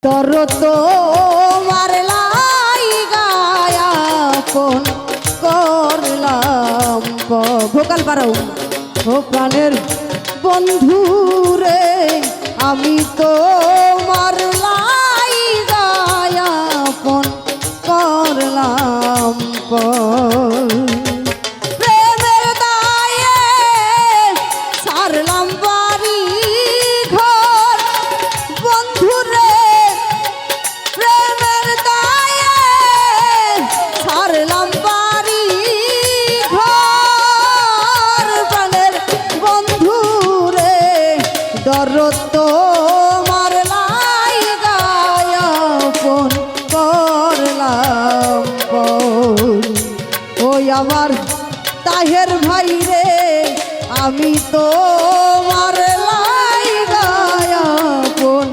তোর তো মারলাই গায়াপন করলাম ভোকাল পারো ও প্রাণের বন্ধু রে আমি তো মারলাই গায়াপন করলাম প্রেমের দায়ে সারলাম বাড়ি ঘর বন্ধু রে প্রেমের দায়ে সারলাম বাড়ি ঘর প্রাণের বন্ধু রে দরদ তো মারলাই গায়াপন করলাম ওই আমার তাহের ভাই রে আমি তো মারলাই গায়াপন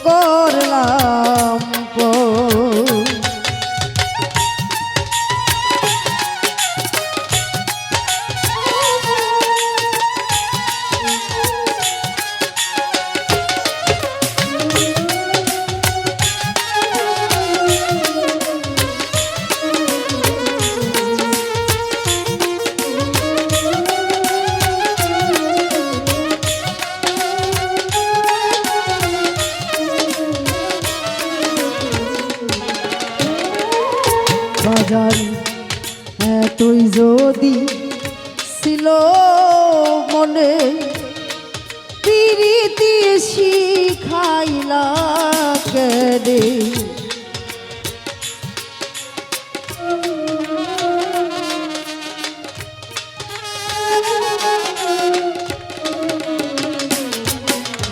করলাম বাজার তুই যদি ছিল মনে প্রীতি শিখাইলা কেড়ে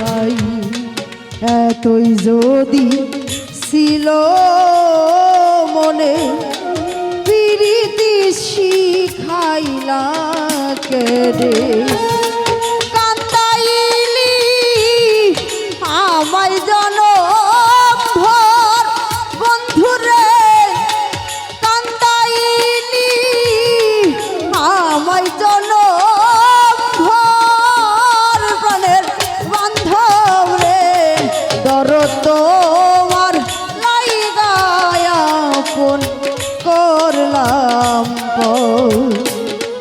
ভাই তুই যদি ছিল মনে প্রীতি শিখাইলা কেড়ে কান্দাইলি আমায় জনম ভর বন্ধুরে কান্দাইলি আমায় জনম ভর প্রাণের বান্ধব রে দরদ তোমার লাই গায়াপন করলাম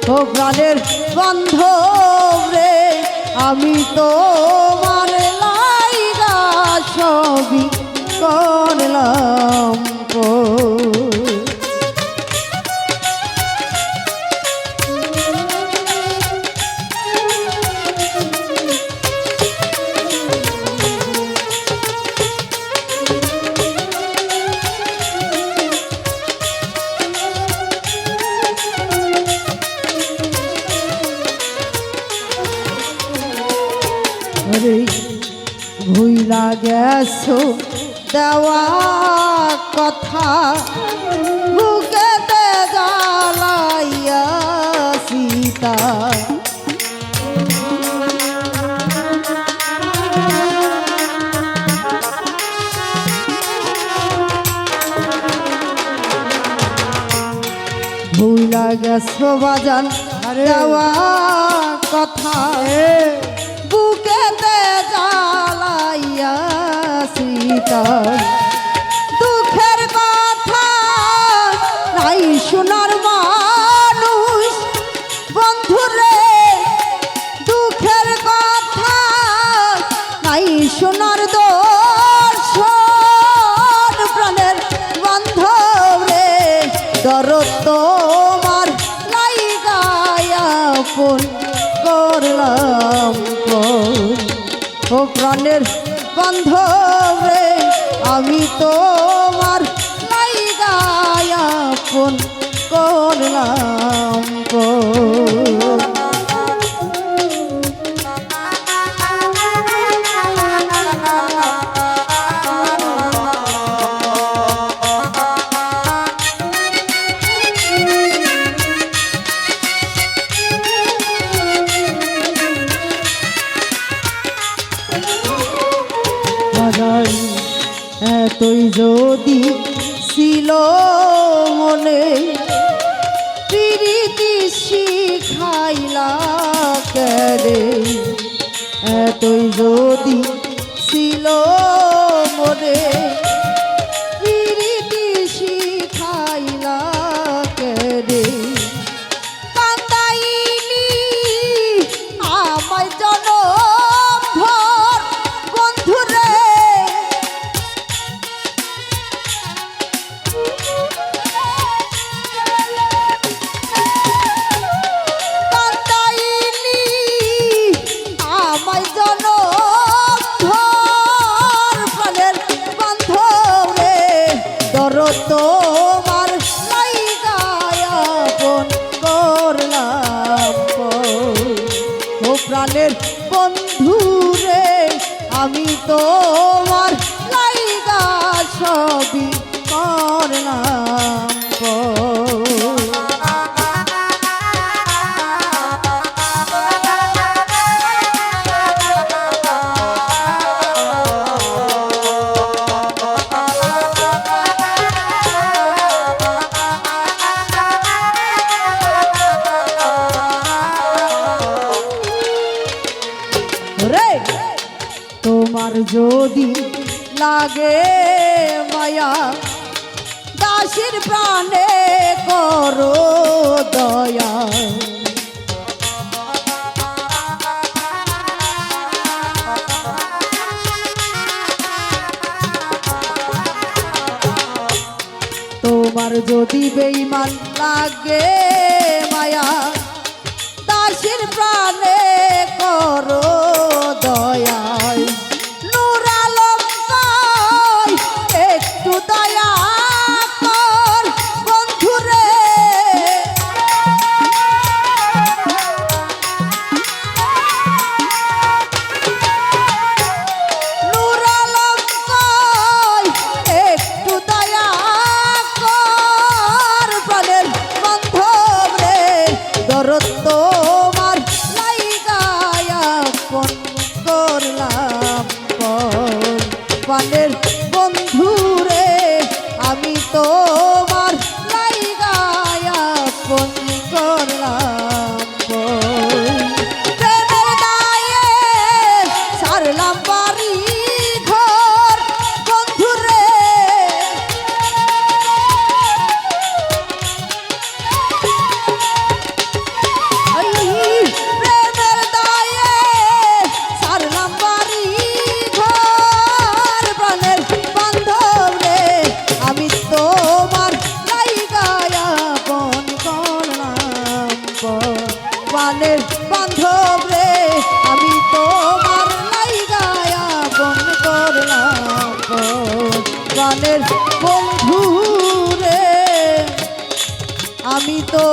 ও প্রাণের বান্ধব রে আমি তোমার লাইগা সবই করলাম ভুইলা গেছো দেওয়া কথা বুকেতে জ্বালাইয়া সীতা ভুইলা গেছো বাজান দেওয়া কথা বুকেতে জ্বালাইয়া সীতা দুঃখের কথা নাই শোনার মানুষ বন্ধুরে দুঃখের কথা নাই শোনার দর্শন প্রাণের বান্ধব রে দরদ তোমার লাই গায়াপন করলাম ও প্রাণের বান্ধব রে আমি তোমার লাই গায়াপন করলাম তুই যদি ছিল মনে প্রীতি শিখাইলা কেড়ে এতই যদি ছিল মনে তোমার লাইগায় আপন করলাম ও প্রাণের বন্ধু রে আমি তোমার লাইগা সবই করলাম রে তোমার যদি লাগে মায়া দাসীর প্রাণে করো দয়া তোমার যদি বেঈমান লাগে মায়া দাসীর প্রাণে করো দয়ায় নূর আলম কয় একটু দয়া কর বন্ধুরে নূর আলম কয় একটু দয়া কর প্রাণের বান্ধব রে দরদ তোমার লাইগায় আপন করলাম প্রাণের বন্ধু রে আমি তোমার লাইগায় আপন করলাম প্রেমের দায়ে সারলাম বাড়ি ঘর বন্ধু রে প্রেমের দায়ে সারলাম বাড়ি ঘর প্রাণের বান্ধব রে আমি তোমার লাইগায় আপন করলাম প্রাণের বান্ধব রে আমি তোমার লাইগায় আপন করলাম প্রাণের বন্ধু রে আমি তো